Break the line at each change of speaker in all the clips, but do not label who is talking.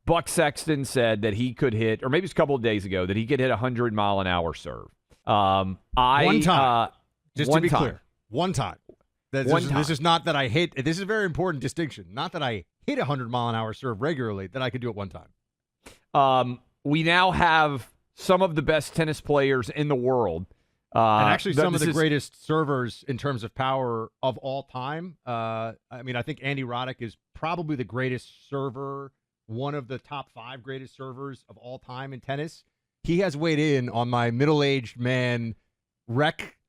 Buck Sexton said that he could hit, or maybe it's a couple of days ago, that he could hit 100-mile-an-hour serve.
One time. Just to be clear. One time. This is not that I hit. This is a very important distinction. Not that I hit 100-mile-an-hour serve regularly, that I could do it one time.
We now have some of the best tennis players in the world.
And actually some of the greatest servers in terms of power of all time. I think Andy Roddick is probably the greatest server, one of the top 5 greatest servers of all time in tennis. He has weighed in on my middle-aged man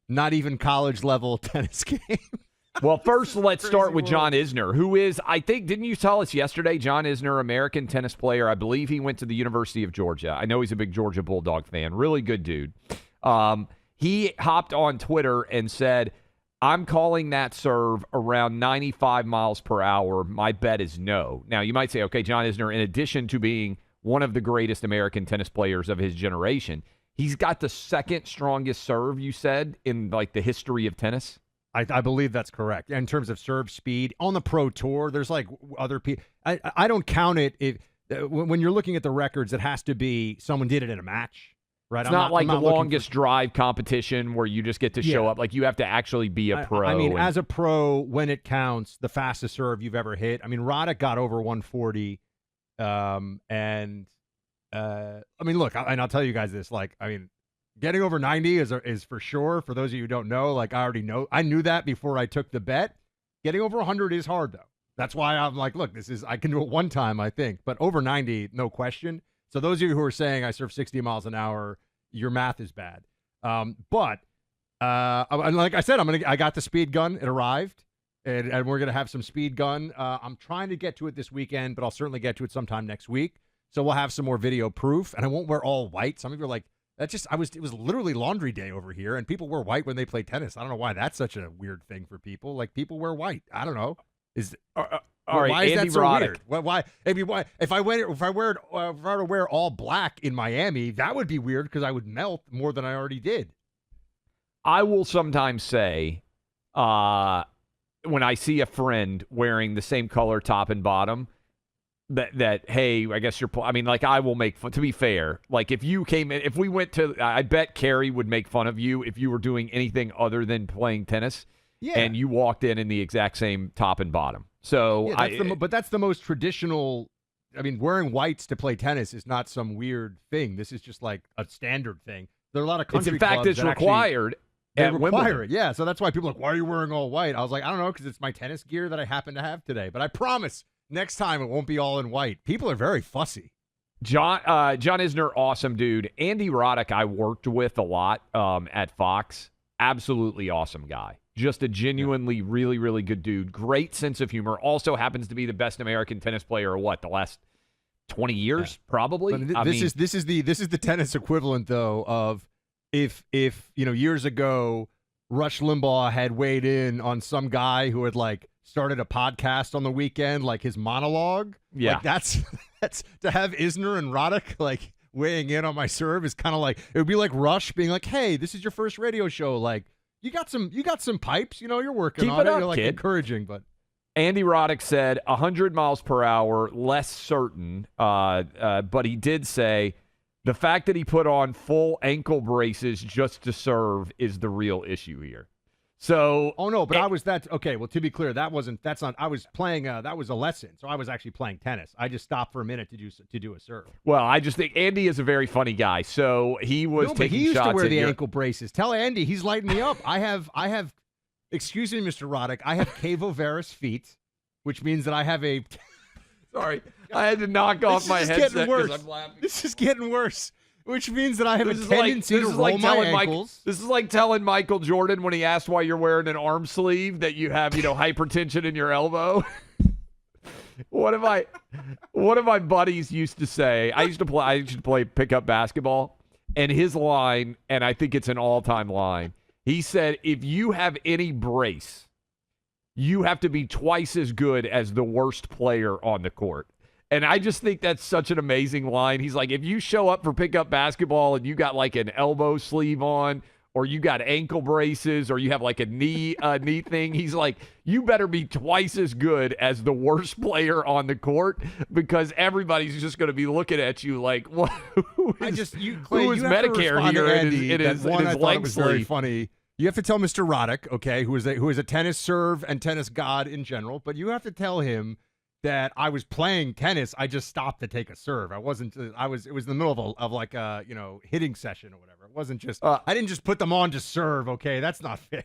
not even college-level tennis game.
Well, first, let's start with John Isner, who is, I think, didn't you tell us yesterday, John Isner, American tennis player. I believe he went to the University of Georgia. I know he's a big Georgia Bulldog fan. Really good dude. He hopped on Twitter and said, I'm calling that serve around 95 miles per hour. My bet is no. Now, you might say, okay, John Isner, in addition to being one of the greatest American tennis players of his generation, he's got the second strongest serve, you said, in like the history of tennis.
I believe that's correct. In terms of serve speed on the pro tour, there's like other people. I don't count it. When you're looking at the records, it has to be someone did it in a match, right?
It's not like the longest drive competition where you just get to show up. Like you have to actually be a pro.
As a pro, when it counts, the fastest serve you've ever hit. Roddick got over 140, look, and I'll tell you guys this. Getting over 90 is for sure. For those of you who don't know, I already know. I knew that before I took the bet. Getting over 100 is hard, though. That's why I'm like, look, I can do it one time, I think. But over 90, no question. So those of you who are saying I serve 60 miles an hour, your math is bad. But like I said, I got the speed gun. It arrived, and we're gonna have some speed gun. I'm trying to get to it this weekend, but I'll certainly get to it sometime next week. So we'll have some more video proof, and I won't wear all white. Some of you are like, it was literally laundry day over here, and people wear white when they play tennis. I don't know why that's such a weird thing for people. Like, people wear white. I don't know. Why is that so weird? Why? If I were to wear all black in Miami, that would be weird because I would melt more than I already did.
I will sometimes say, when I see a friend wearing the same color top and bottom, that hey, I guess you're. I will make fun. To be fair, if you came in, if we went to, I bet Carrie would make fun of you if you were doing anything other than playing tennis. Yeah. And you walked in the exact same top and bottom. So
but that's the most traditional. Wearing whites to play tennis is not some weird thing. This is just like a standard thing. There are a lot of country clubs.
It's required.
They require it. Yeah. So that's why people are like, why are you wearing all white? I was like, I don't know, because it's my tennis gear that I happen to have today. But I promise, next time it won't be all in white. People are very fussy.
John Isner, awesome dude. Andy Roddick, I worked with a lot at Fox. Absolutely awesome guy. Just a genuinely really, really good dude. Great sense of humor. Also happens to be the best American tennis player of the last 20 years, probably.
This is the tennis equivalent, though, of if years ago Rush Limbaugh had weighed in on some guy who had started a podcast on the weekend, his monologue.
Yeah,
that's to have Isner and Roddick weighing in on my serve is kind of it would be like Rush being like, hey, this is your first radio show, you got some pipes, you're working
Keep
on
it.
You're
up, kid.
Encouraging, but
Andy Roddick said 100 miles per hour, less certain, but he did say the fact that he put on full ankle braces just to serve is the real issue here. So,
okay. Well, to be clear, I was playing, that was a lesson. So I was actually playing tennis. I just stopped for a minute to do a serve.
Well, I just think Andy is a very funny guy. So he was taking shots.
He used to wear the ankle braces. Tell Andy, he's lighting me up. I have, excuse me, Mr. Roddick, I have cavovarus feet, which means that I have a,
sorry, I had to knock off my headset because I'm laughing.
This is getting worse. Which means that I have a tendency to roll my ankles.
This is like telling Michael Jordan when he asked why you're wearing an arm sleeve that you have, hypertension in your elbow. One of my buddies used to say, I used to play pickup basketball, and his line, and I think it's an all-time line, he said, if you have any brace, you have to be twice as good as the worst player on the court. And I just think that's such an amazing line. He's like, if you show up for pickup basketball and you got an elbow sleeve on or you got ankle braces, or you have like a knee thing. He's like, you better be twice as good as the worst player on the court, because everybody's just going to be looking at you like, what? Who is Medicare here? It is leg
was
sleeve.
very funny. You have to tell Mr. Roddick, okay, who is a tennis serve and tennis god in general, but you have to tell him that I was playing tennis. I just stopped to take a serve. It was in the middle of like a, hitting session or whatever. It wasn't just, I didn't just put them on to serve. Okay. That's not fair.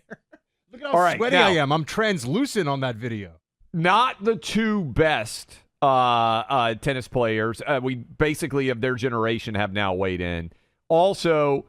Look at how sweaty I am. I'm translucent on that video.
Not the two best tennis players. We basically of their generation have now weighed in. Also,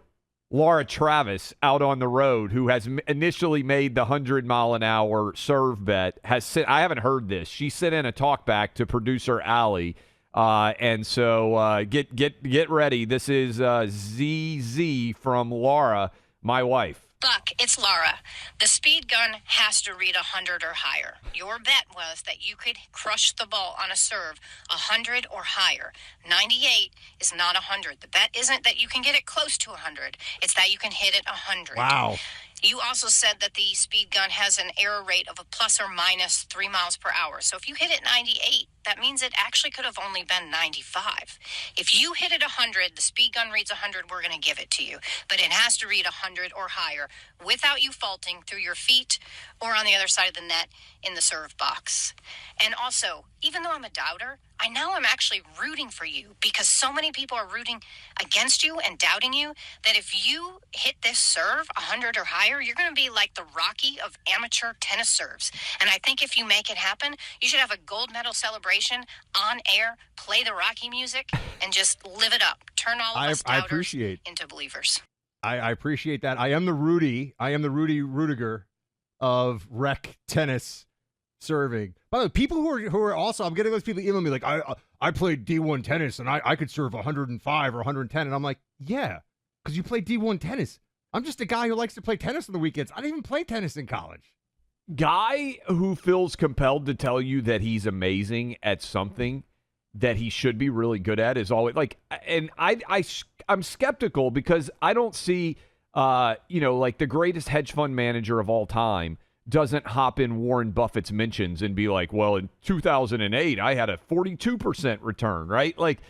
Laura Travis out on the road, who has initially made the 100-mile-an-hour serve bet, I haven't heard this. She sent in a talkback to producer Allie, and so get ready. This is ZZ from Laura, my wife.
Buck, it's Laura. The speed gun has to read 100 or higher. Your bet was that you could crush the ball on a serve 100 or higher. 98 is not 100. The bet isn't that you can get it close to 100. It's that you can hit it 100.
Wow.
You also said that the speed gun has an error rate of a plus or minus 3 miles per hour. So if you hit it 98, that means it actually could have only been 95. If you hit it 100, the speed gun reads 100, we're going to give it to you. But it has to read 100 or higher without you faulting through your feet or on the other side of the net in the serve box. And also, even though I'm a doubter, I know I'm actually rooting for you, because so many people are rooting against you and doubting you that if you hit this serve 100 or higher, you're going to be like the Rocky of amateur tennis serves. And I think if you make it happen, you should have a gold medal celebration on air, play the Rocky music, and just live it up. Turn all of us doubters into believers.
I appreciate that. I am the Rudy Rudiger of rec tennis serving. By the way, people who are also, I'm getting those people email me like, I played D1 tennis and I could serve 105 or 110. And I'm like, yeah, because you play D1 tennis. I'm just a guy who likes to play tennis on the weekends. I didn't even play tennis in college.
Guy who feels compelled to tell you that he's amazing at something that he should be really good at is always like, and I'm skeptical, because I don't see, like the greatest hedge fund manager of all time doesn't hop in Warren Buffett's mentions and be like, well, in 2008, I had a 42% return, right? Like,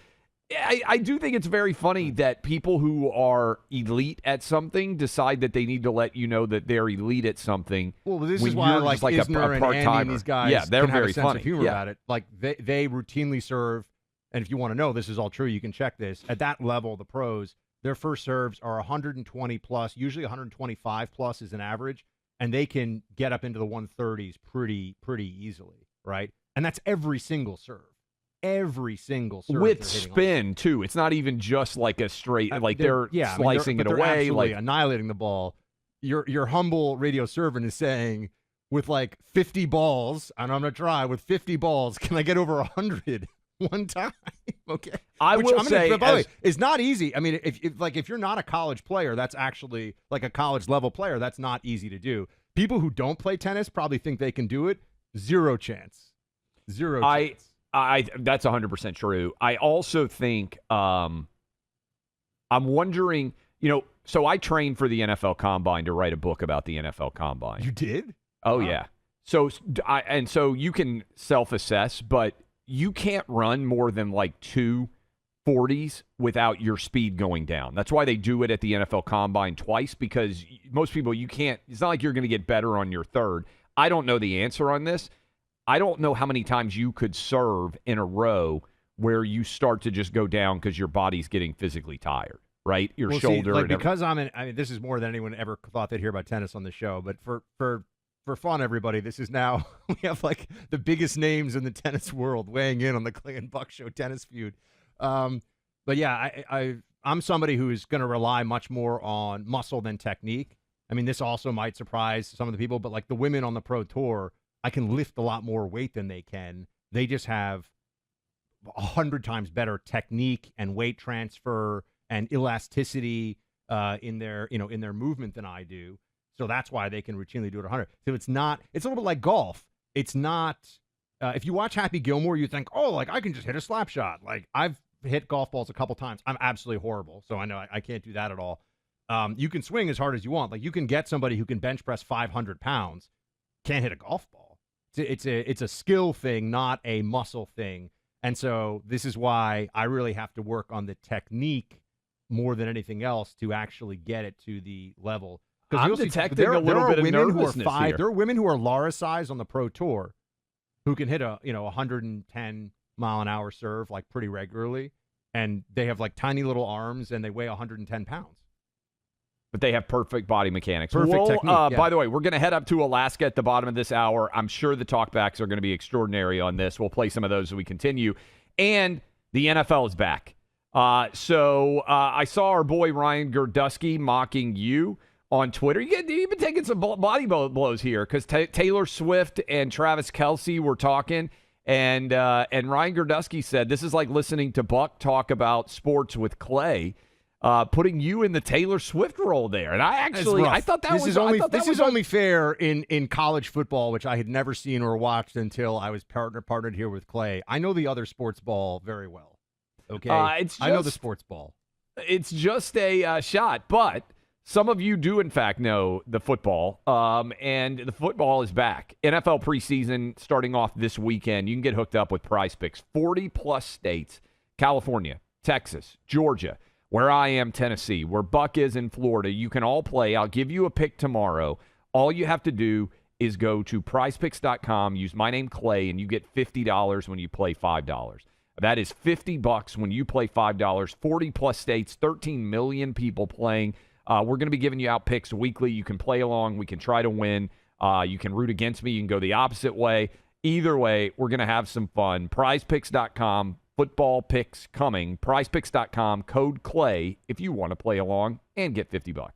I do think it's very funny that people who are elite at something decide that they need to let you know that they're elite at something.
Well, this is why I like Isner and Andy and these guys.
Yeah, they're
can
very
have a sense
funny.
of humor about it. Like they routinely serve, and if you want to know this is all true, you can check this. At that level, the pros, their first serves are 120 plus, usually 125 plus is an average, and they can get up into the 130s pretty easily, right? And that's every single serve. Every single serve
with spin too. It's not even just like a straight, like they're slicing it
they're
away,
absolutely
like
annihilating the ball. Your humble radio servant is saying, with like 50 balls, and I'm gonna try with 50 balls, can I get over 100 one time? Okay,
I will say,
by the way, it's not easy. I mean, if you're not a college player, that's actually like a college level player. That's not easy to do. People who don't play tennis probably think they can do it. Zero chance. Zero chance.
That's 100% true. I also think I'm wondering, so I trained for the NFL Combine to write a book about the NFL Combine.
You did?
Oh,
wow.
Yeah. So you can self-assess, but you can't run more than like 2:40s without your speed going down. That's why they do it at the NFL Combine twice, because most people, it's not like you're going to get better on your third. I don't know the answer on this. I don't know how many times you could serve in a row where you start to just go down because your body's getting physically tired, right? Your shoulder.
See, because this is more than anyone ever thought they'd hear about tennis on the show. But for fun, everybody, this is now, we have like the biggest names in the tennis world weighing in on the Clay and Buck Show tennis feud. But yeah, I'm somebody who is going to rely much more on muscle than technique. I mean, this also might surprise some of the people, but like the women on the Pro Tour, I can lift a lot more weight than they can. They just have 100 times better technique and weight transfer and elasticity in their movement than I do. So that's why they can routinely do it 100. So it's a little bit like golf. It's not, if you watch Happy Gilmore, you think, oh, like I can just hit a slap shot. Like I've hit golf balls a couple times. I'm absolutely horrible. So I know I can't do that at all. You can swing as hard as you want. Like, you can get somebody who can bench press 500 pounds, can't hit a golf ball. It's a skill thing, not a muscle thing. And so this is why I really have to work on the technique more than anything else to actually get it to the level.
I'm detecting a little bit of nervousness here.
There are women who are Lara size on the pro tour who can hit a 110 mile an hour serve like pretty regularly, and they have like tiny little arms and they weigh 110 pounds.
But they have perfect body mechanics.
Perfect technique, yeah.
By the way, we're going to head up to Alaska at the bottom of this hour. I'm sure the talkbacks are going to be extraordinary on this. We'll play some of those as we continue. And the NFL is back. So I saw our boy Ryan Gerdusky mocking you on Twitter. You've been taking some body blows here because Taylor Swift and Travis Kelce were talking. And Ryan Gerdusky said, this is like listening to Buck talk about sports with Clay. Putting you in the Taylor Swift role there. And I thought this
is only fair in college football, which I had never seen or watched until I was partnered here with Clay. I know the other sports ball very well. Okay. I know the sports ball.
It's just a shot, but some of you do in fact know the football. And the football is back. NFL preseason starting off this weekend. You can get hooked up with Prize Picks. 40 plus states, California, Texas, Georgia, where I am, Tennessee, where Buck is in Florida. You can all play. I'll give you a pick tomorrow. All you have to do is go to prizepicks.com, use my name, Clay, and you get $50 when you play $5. That is $50 when you play $5. 40-plus states, 13 million people playing. We're going to be giving you out picks weekly. You can play along. We can try to win. You can root against me. You can go the opposite way. Either way, we're going to have some fun. Prizepicks.com. Football picks coming. Prizepicks.com, code Clay if you want to play along and get $50.